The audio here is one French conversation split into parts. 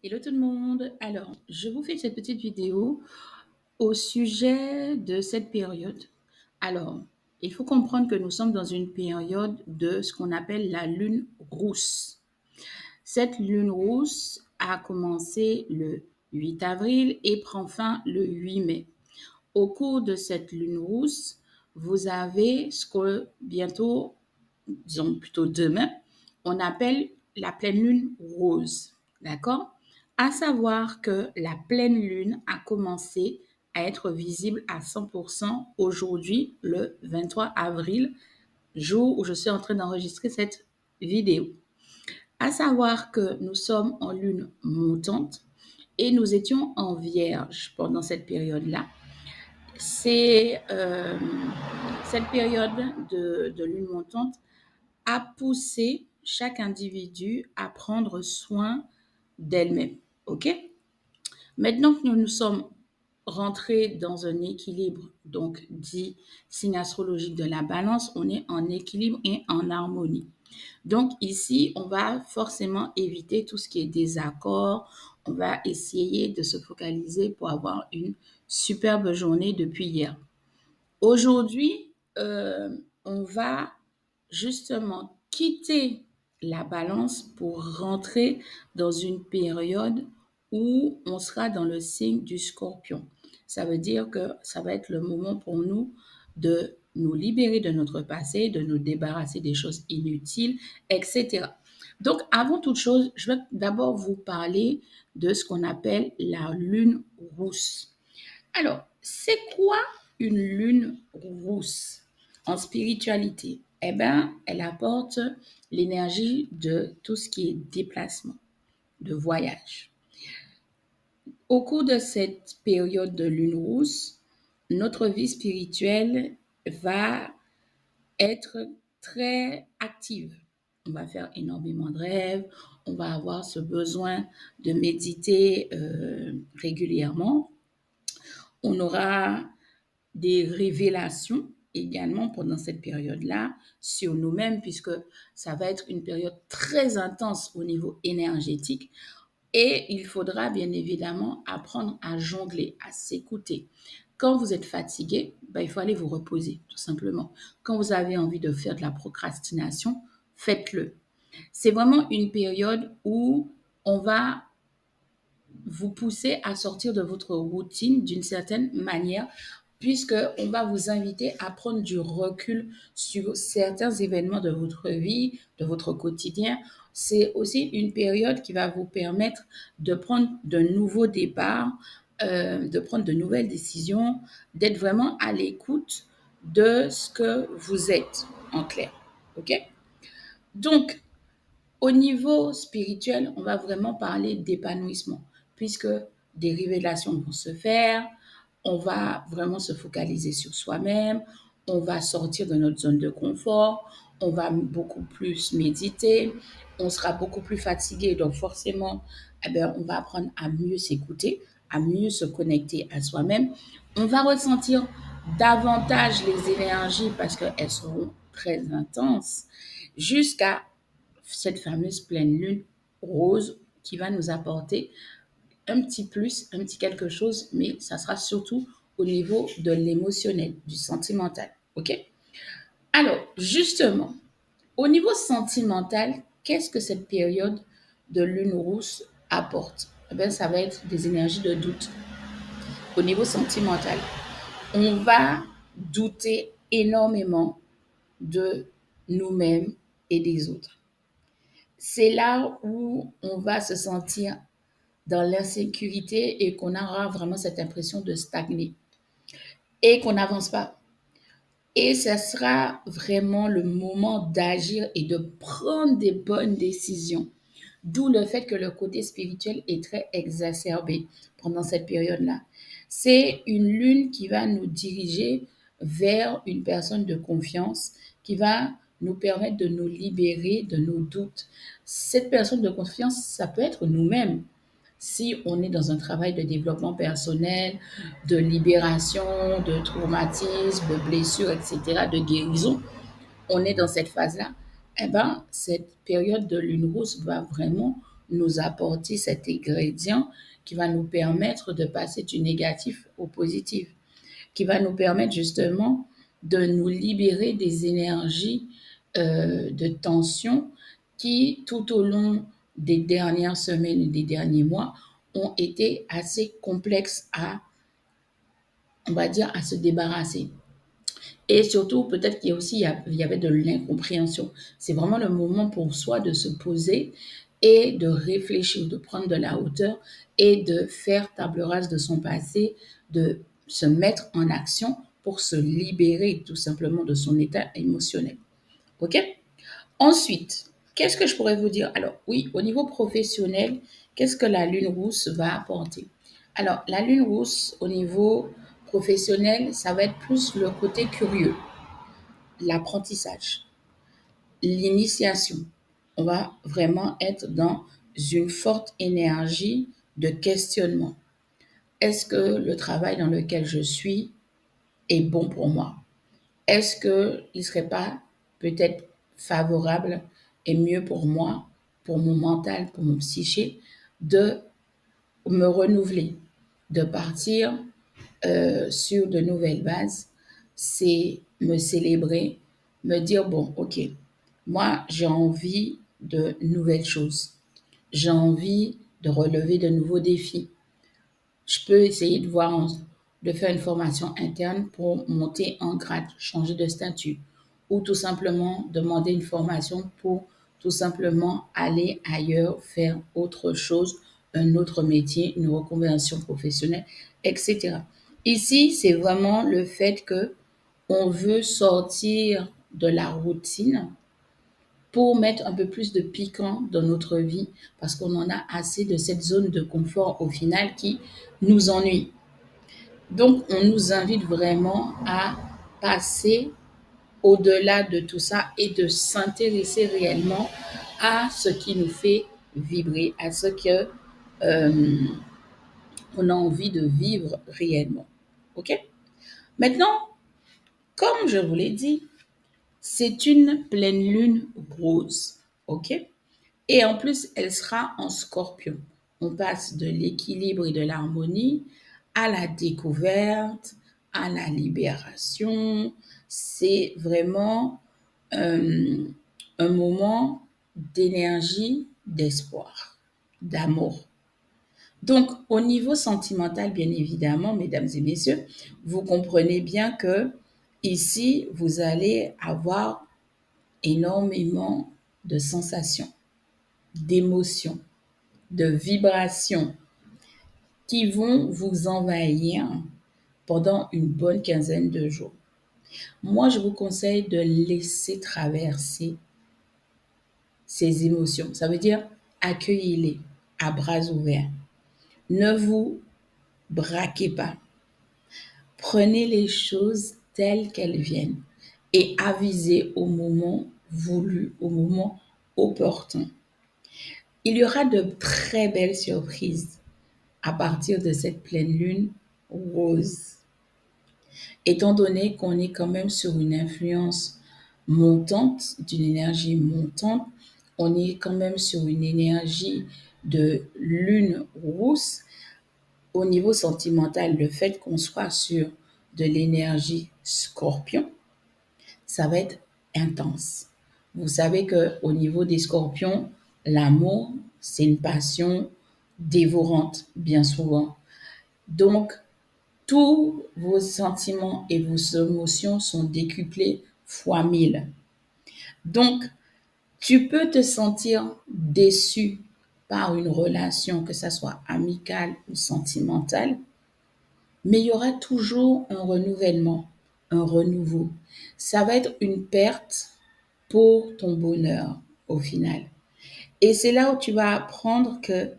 Hello tout le monde. Alors, je vous fais cette petite vidéo au sujet de cette période. Alors, il faut comprendre que nous sommes dans une période de ce qu'on appelle la lune rousse. Cette lune rousse a commencé le 8 avril et prend fin le 8 mai. Au cours de cette lune rousse, vous avez ce que bientôt, disons plutôt demain, on appelle la pleine lune rose. D'accord? À savoir que la pleine lune a commencé à être visible à 100% aujourd'hui, le 23 avril, jour où je suis en train d'enregistrer cette vidéo. À savoir que nous sommes en lune montante et nous étions en vierge pendant cette période-là. C'est cette période de lune montante a poussé chaque individu à prendre soin d'elle-même. OK? Maintenant que nous nous sommes rentrés dans un équilibre, donc dit signe astrologique de la balance, on est en équilibre et en harmonie. Donc ici, on va forcément éviter tout ce qui est désaccord. On va essayer de se focaliser pour avoir une superbe journée depuis hier. Aujourd'hui, on va justement quitter la balance pour rentrer dans une période où on sera dans le signe du scorpion. Ça veut dire que ça va être le moment pour nous de nous libérer de notre passé, de nous débarrasser des choses inutiles, etc. Donc, avant toute chose, je vais d'abord vous parler de ce qu'on appelle la lune rousse. Alors, c'est quoi une lune rousse en spiritualité? Eh bien, elle apporte l'énergie de tout ce qui est déplacement, de voyage. Au cours de cette période de lune rousse, notre vie spirituelle va être très active. On va faire énormément de rêves, on va avoir ce besoin de méditer régulièrement. On aura des révélations également pendant cette période-là sur nous-mêmes, puisque ça va être une période très intense au niveau énergétique. Et il faudra bien évidemment apprendre à jongler, à s'écouter. Quand vous êtes fatigué, ben, il faut aller vous reposer, tout simplement. Quand vous avez envie de faire de la procrastination, faites-le. C'est vraiment une période où on va vous pousser à sortir de votre routine d'une certaine manière, puisqu'on va vous inviter à prendre du recul sur certains événements de votre vie, de votre quotidien. C'est aussi une période qui va vous permettre de prendre de nouveaux départs, de prendre de nouvelles décisions, d'être vraiment à l'écoute de ce que vous êtes, en clair. OK? Donc, au niveau spirituel, on va vraiment parler d'épanouissement, puisque des révélations vont se faire, on va vraiment se focaliser sur soi-même, on va sortir de notre zone de confort, on va beaucoup plus méditer, on sera beaucoup plus fatigué, donc forcément, eh bien, on va apprendre à mieux s'écouter, à mieux se connecter à soi-même. On va ressentir davantage les énergies parce qu'elles seront très intenses jusqu'à cette fameuse pleine lune rose qui va nous apporter un petit plus, un petit quelque chose, mais ça sera surtout au niveau de l'émotionnel, du sentimental. OK? Alors, justement, au niveau sentimental, qu'est-ce que cette période de lune rousse apporte? Eh bien, ça va être des énergies de doute. Au niveau sentimental, on va douter énormément de nous-mêmes et des autres. C'est là où on va se sentir dans l'insécurité et qu'on aura vraiment cette impression de stagner et qu'on n'avance pas. Et ça sera vraiment le moment d'agir et de prendre des bonnes décisions. D'où le fait que le côté spirituel est très exacerbé pendant cette période-là. C'est une lune qui va nous diriger vers une personne de confiance qui va nous permettre de nous libérer de nos doutes. Cette personne de confiance, ça peut être nous-mêmes. Si on est dans un travail de développement personnel, de libération, de traumatisme, de blessures, etc., de guérison, on est dans cette phase-là, eh ben, cette période de lune rousse va vraiment nous apporter cet ingrédient qui va nous permettre de passer du négatif au positif, qui va nous permettre justement de nous libérer des énergies de tension qui, tout au long des dernières semaines et des derniers mois, ont été assez complexes à, on va dire, à se débarrasser. Et surtout, peut-être qu'il y a aussi, il y avait de l'incompréhension. C'est vraiment le moment pour soi de se poser et de réfléchir, de prendre de la hauteur et de faire table rase de son passé, de se mettre en action pour se libérer tout simplement de son état émotionnel. OK? Ensuite, qu'est-ce que je pourrais vous dire? Alors, oui, au niveau professionnel, qu'est-ce que la lune rousse va apporter? Alors, la lune rousse, au niveau professionnel, ça va être plus le côté curieux, l'apprentissage, l'initiation. On va vraiment être dans une forte énergie de questionnement. Est-ce que le travail dans lequel je suis est bon pour moi? Est-ce qu'il ne serait pas peut-être favorable et mieux pour moi, pour mon mental, pour mon psyché, de me renouveler, de partir sur de nouvelles bases, c'est me célébrer, me dire, bon, ok, moi j'ai envie de nouvelles choses, j'ai envie de relever de nouveaux défis. Je peux essayer de voir, de faire une formation interne pour monter en grade, changer de statut, ou tout simplement demander une formation pour tout simplement aller ailleurs, faire autre chose, un autre métier, une reconversion professionnelle, etc. Ici, c'est vraiment le fait que on veut sortir de la routine pour mettre un peu plus de piquant dans notre vie parce qu'on en a assez de cette zone de confort au final qui nous ennuie. Donc, on nous invite vraiment à passer au-delà de tout ça et de s'intéresser réellement à ce qui nous fait vibrer, à ce que on a envie de vivre réellement. OK? Maintenant, comme je vous l'ai dit, c'est une pleine lune rose. OK? Et en plus, elle sera en scorpion. On passe de l'équilibre et de l'harmonie à la découverte, à la libération. C'est vraiment euh, un moment d'énergie, d'espoir, d'amour. Donc, au niveau sentimental, bien évidemment, mesdames et messieurs, vous comprenez bien que ici, vous allez avoir énormément de sensations, d'émotions, de vibrations qui vont vous envahir pendant une bonne quinzaine de jours. Moi, je vous conseille de laisser traverser ces émotions. Ça veut dire accueillez-les à bras ouverts. Ne vous braquez pas. Prenez les choses telles qu'elles viennent et avisez au moment voulu, au moment opportun. Il y aura de très belles surprises à partir de cette pleine lune rose. Étant donné qu'on est quand même sur une influence montante, d'une énergie montante, on est quand même sur une énergie de lune rousse. Au niveau sentimental, le fait qu'on soit sur de l'énergie scorpion, ça va être intense. Vous savez que au niveau des scorpions, l'amour, c'est une passion dévorante, bien souvent. Donc, tous vos sentiments et vos émotions sont décuplés fois 1000. Donc, tu peux te sentir déçu par une relation, que ça soit amicale ou sentimentale, mais il y aura toujours un renouvellement, un renouveau. Ça va être une perte pour ton bonheur au final. Et c'est là où tu vas apprendre que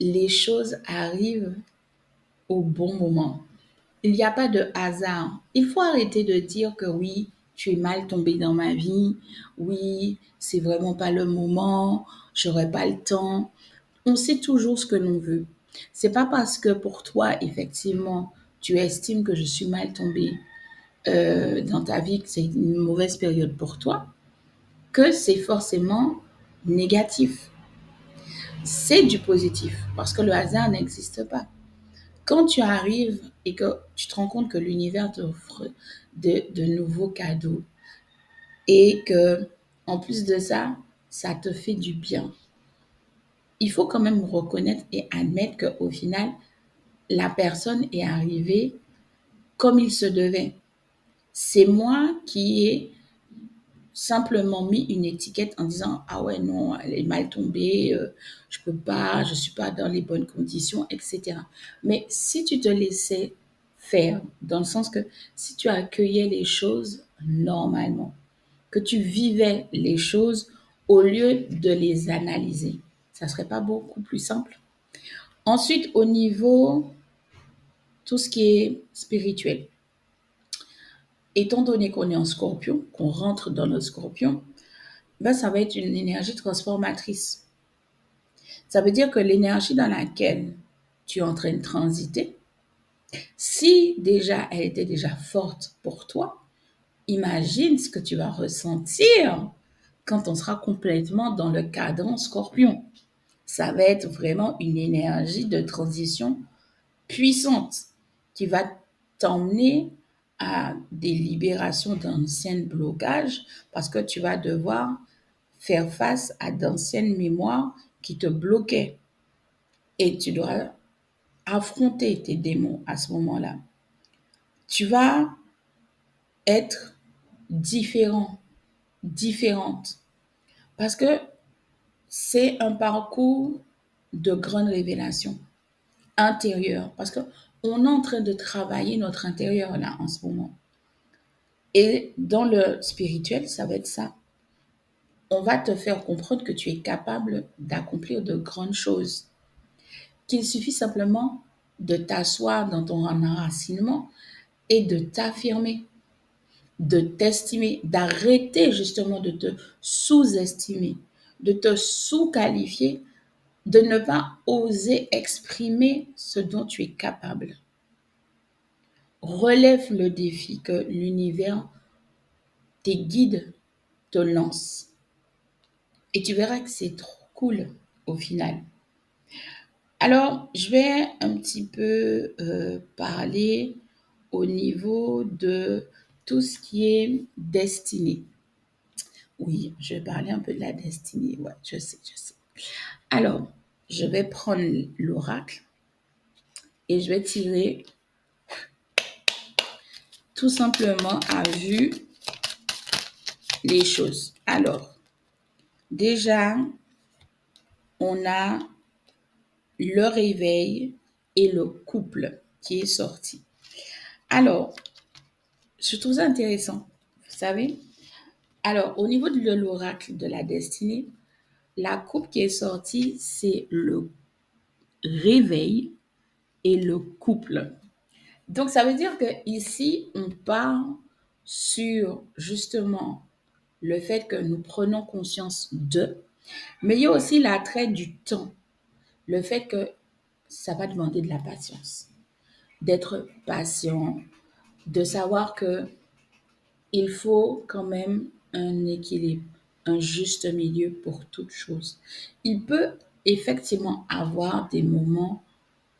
les choses arrivent au bon moment. Il n'y a pas de hasard. Il faut arrêter de dire que oui, tu es mal tombé dans ma vie, oui, c'est vraiment pas le moment, j'aurai pas le temps. On sait toujours ce que l'on veut. C'est pas parce que pour toi, effectivement, tu estimes que je suis mal tombée dans ta vie, que c'est une mauvaise période pour toi, que c'est forcément négatif. c'est du positif parce que le hasard n'existe pas. Quand tu arrives et que tu te rends compte que l'univers t'offre de nouveaux cadeaux et que, en plus de ça, ça te fait du bien, il faut quand même reconnaître et admettre qu'au final, la personne est arrivée comme il se devait. C'est moi qui ai simplement mis une étiquette en disant ah ouais non elle est mal tombée, je peux pas, je suis pas dans les bonnes conditions, etc. Mais si tu te laissais faire, dans le sens que si tu accueillais les choses normalement, que tu vivais les choses au lieu de les analyser, ça serait pas beaucoup plus simple. Ensuite, au niveau tout ce qui est spirituel, étant donné qu'on est en scorpion, qu'on rentre dans le scorpion, ben, ça va être une énergie transformatrice. Ça veut dire que l'énergie dans laquelle tu es en train de transiter, si déjà elle était déjà forte pour toi, imagine ce que tu vas ressentir quand on sera complètement dans le cadran scorpion. Ça va être vraiment une énergie de transition puissante qui va t'emmener à des libérations d'anciens blocages parce que tu vas devoir faire face à d'anciennes mémoires qui te bloquaient et tu dois affronter tes démons à ce moment-là. Tu vas être différent, différente parce que c'est un parcours de grande révélation intérieure parce que on est en train de travailler notre intérieur là en ce moment. Et dans le spirituel, ça va être ça. On va te faire comprendre que tu es capable d'accomplir de grandes choses, qu'il suffit simplement de t'asseoir dans ton enracinement et de t'affirmer, de t'estimer, d'arrêter justement de te sous-estimer, de te sous-qualifier, de ne pas oser exprimer ce dont tu es capable. Relève le défi que l'univers, tes guides te lancent. Et tu verras que c'est trop cool au final. Alors, je vais un petit peu parler au niveau de tout ce qui est destinée. Oui, je vais parler un peu de la destinée. Ouais, je sais, je sais. Alors, je vais prendre l'oracle et je vais tirer tout simplement à vue les choses. Alors, déjà, on a le réveil et le couple qui est sorti. Alors, je trouve ça intéressant, vous savez. Alors, au niveau de l'oracle de la destinée, la coupe qui est sortie, c'est le réveil et le couple. Donc, ça veut dire que ici, on part sur justement le fait que nous prenons conscience de, mais il y a aussi l'attrait du temps, le fait que ça va demander de la patience, d'être patient, de savoir que il faut quand même un équilibre, un juste milieu pour toute chose. Il peut effectivement avoir des moments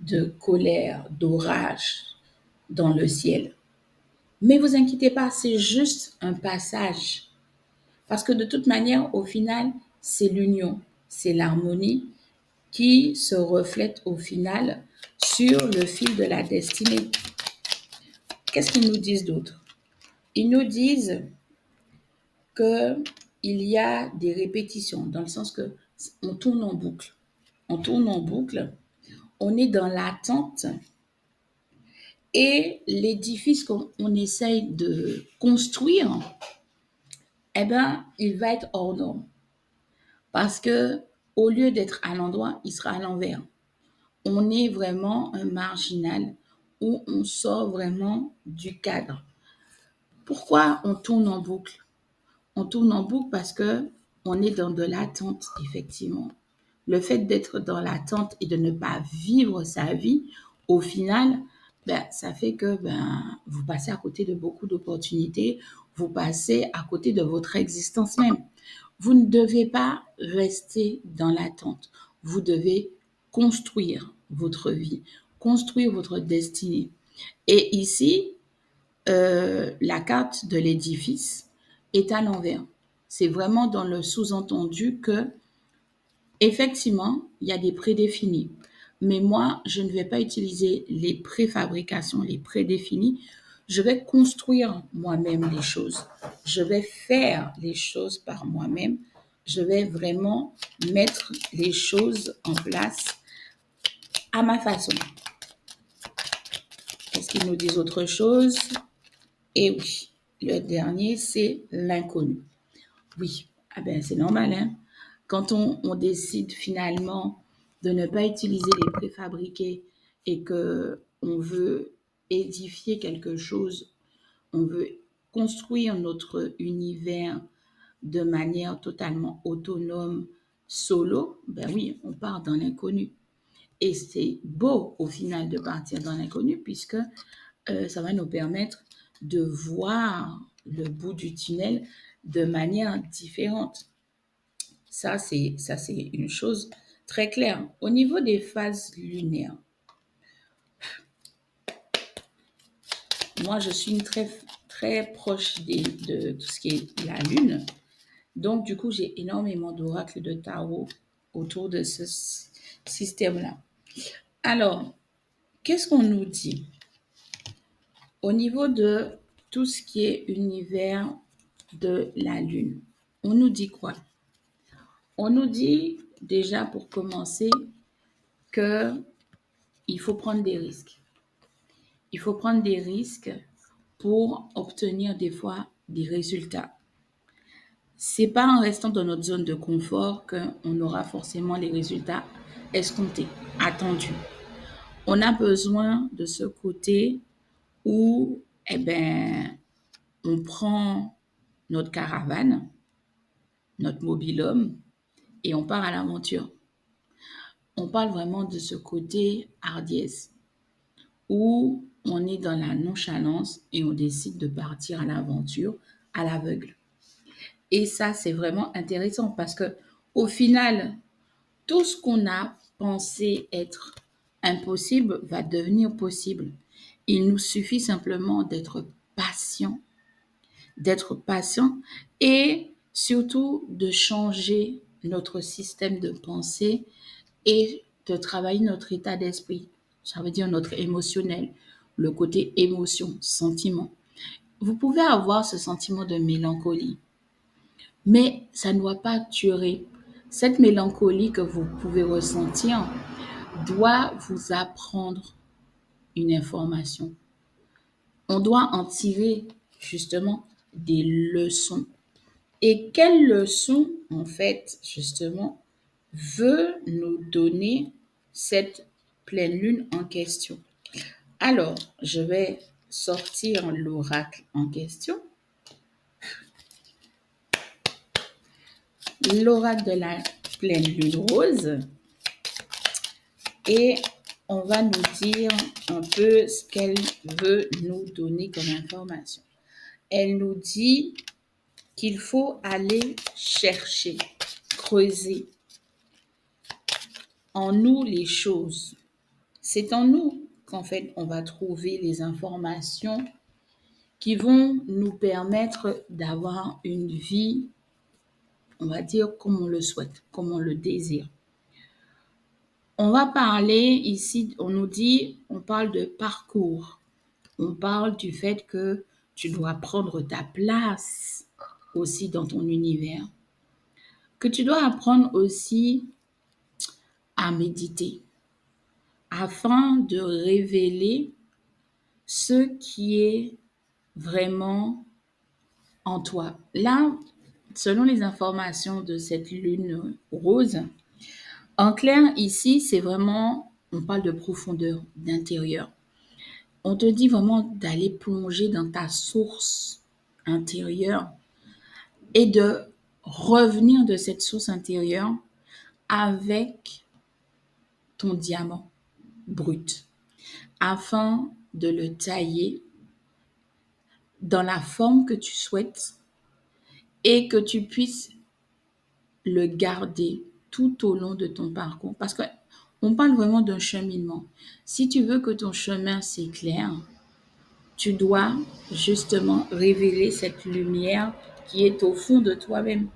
de colère, d'orage dans le ciel. Mais vous inquiétez pas, c'est juste un passage. Parce que de toute manière, au final, c'est l'union, c'est l'harmonie qui se reflète au final sur le fil de la destinée. Qu'est-ce qu'ils nous disent d'autre? Ils nous disent qu'il y a des répétitions, dans le sens que on tourne en boucle. On tourne en boucle, on est dans l'attente et l'édifice qu'on essaye de construire, eh ben, il va être hors norme. Parce que au lieu d'être à l'endroit, il sera à l'envers. On est vraiment un marginal où on sort vraiment du cadre. Pourquoi on tourne en boucle? On tourne en boucle parce que on est dans de l'attente, effectivement. Le fait d'être dans l'attente et de ne pas vivre sa vie, au final, ben, ça fait que ben, vous passez à côté de beaucoup d'opportunités, vous passez à côté de votre existence même. Vous ne devez pas rester dans l'attente. vous devez construire votre vie, construire votre destinée. Et ici, la carte de l'édifice est à l'envers. C'est vraiment dans le sous-entendu que, effectivement, il y a des prédéfinis. Mais moi, je ne vais pas utiliser les préfabrications, les prédéfinis. Je vais construire moi-même les choses. Je vais faire les choses par moi-même. Je vais vraiment mettre les choses en place à ma façon. Est-ce qu'ils nous disent autre chose? Et oui, le dernier, c'est l'inconnu. Oui, ah ben, c'est normal, hein. Quand on décide finalement de ne pas utiliser les préfabriqués et que on veut édifier quelque chose, on veut construire notre univers de manière totalement autonome, solo, ben oui, on part dans l'inconnu. Et c'est beau au final de partir dans l'inconnu puisque ça va nous permettre de voir le bout du tunnel de manière différente. Ça, c'est une chose très claire. Au niveau des phases lunaires, moi, je suis une très, très proche de tout ce qui est la lune. Donc, du coup, j'ai énormément d'oracles de tarot autour de ce système-là. Alors, qu'est-ce qu'on nous dit? Au niveau de tout ce qui est univers de la lune, on nous dit quoi? On nous dit déjà pour commencer que il faut prendre des risques. Il faut prendre des risques pour obtenir des fois des résultats. C'est pas en restant dans notre zone de confort qu'on aura forcément les résultats escomptés, attendus. On a besoin de ce côté où, eh ben, on prend notre caravane, notre mobil-home, et on part à l'aventure. On parle vraiment de ce côté hardiesse, où on est dans la nonchalance et on décide de partir à l'aventure à l'aveugle. Et ça, c'est vraiment intéressant parce que au final, tout ce qu'on a pensé être impossible va devenir possible. Il nous suffit simplement d'être patient et surtout de changer notre système de pensée et de travailler notre état d'esprit. Ça veut dire notre émotionnel, le côté émotion, sentiment. Vous pouvez avoir ce sentiment de mélancolie, mais ça ne doit pas durer. Cette mélancolie que vous pouvez ressentir doit vous apprendre une information. On doit en tirer justement des leçons. Et quelle leçon, en fait, justement, veut nous donner cette pleine lune en question? Alors, je vais sortir l'oracle en question. L'oracle de la pleine lune rose. Et on va nous dire un peu ce qu'elle veut nous donner comme information. Elle nous dit qu'il faut aller chercher, creuser en nous les choses. C'est en nous qu'en fait on va trouver les informations qui vont nous permettre d'avoir une vie, on va dire, comme on le souhaite, comme on le désire. On va parler ici, on nous dit, on parle de parcours. On parle du fait que tu dois prendre ta place aussi dans ton univers. Que tu dois apprendre aussi à méditer afin de révéler ce qui est vraiment en toi. Là, selon les informations de cette lune rose, en clair, ici, c'est vraiment, on parle de profondeur, d'intérieur. On te dit vraiment d'aller plonger dans ta source intérieure et de revenir de cette source intérieure avec ton diamant brut afin de le tailler dans la forme que tu souhaites et que tu puisses le garder tout au long de ton parcours. Parce qu'on parle vraiment d'un cheminement. Si tu veux que ton chemin s'éclaire, tu dois justement révéler cette lumière qui est au fond de toi-même.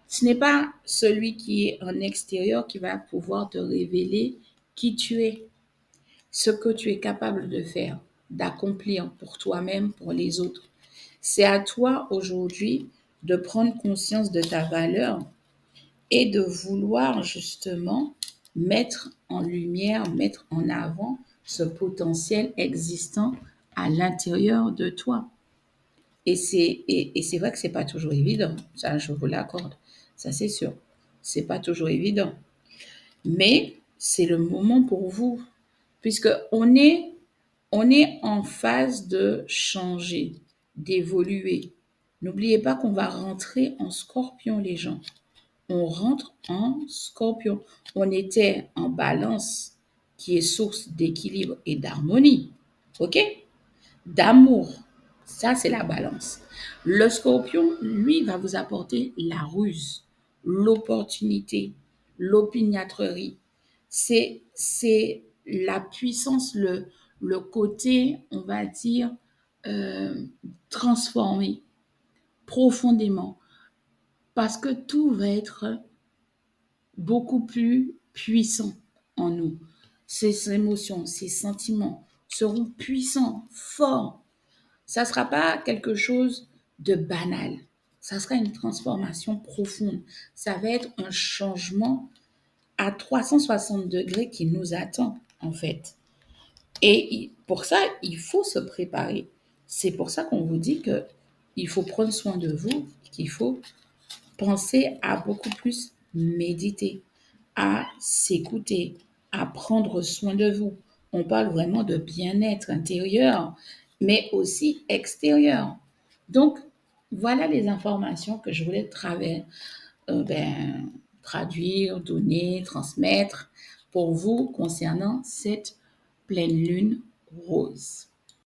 Ce n'est pas celui qui est en extérieur qui va pouvoir te révéler qui tu es, ce que tu es capable de faire, d'accomplir pour toi-même, pour les autres. C'est à toi aujourd'hui de prendre conscience de ta valeur et de vouloir justement mettre en lumière, mettre en avant ce potentiel existant à l'intérieur de toi. Et c'est vrai que c'est pas toujours évident, ça je vous l'accorde, ça c'est sûr. C'est pas toujours évident. Mais c'est le moment pour vous, puisque on est en phase de changer, d'évoluer. N'oubliez pas qu'on va rentrer en scorpion, les gens. On rentre en scorpion. On était en balance, qui est source d'équilibre et d'harmonie. OK? D'amour. Ça, c'est la balance. Le scorpion, lui, va vous apporter la ruse, l'opportunité, l'opiniâtrerie. C'est la puissance, le côté, on va dire, euh, transformé profondément. Parce que tout va être beaucoup plus puissant en nous. Ces émotions, ces sentiments seront puissants, forts. Ça ne sera pas quelque chose de banal. Ça sera une transformation profonde. Ça va être un changement à 360 degrés qui nous attend, en fait. Et pour ça, il faut se préparer. C'est pour ça qu'on vous dit que il faut prendre soin de vous, qu'il faut penser à beaucoup plus méditer, à s'écouter, à prendre soin de vous. On parle vraiment de bien-être intérieur, mais aussi extérieur. Donc, voilà les informations que je voulais traduire, donner, transmettre pour vous concernant cette pleine lune rose.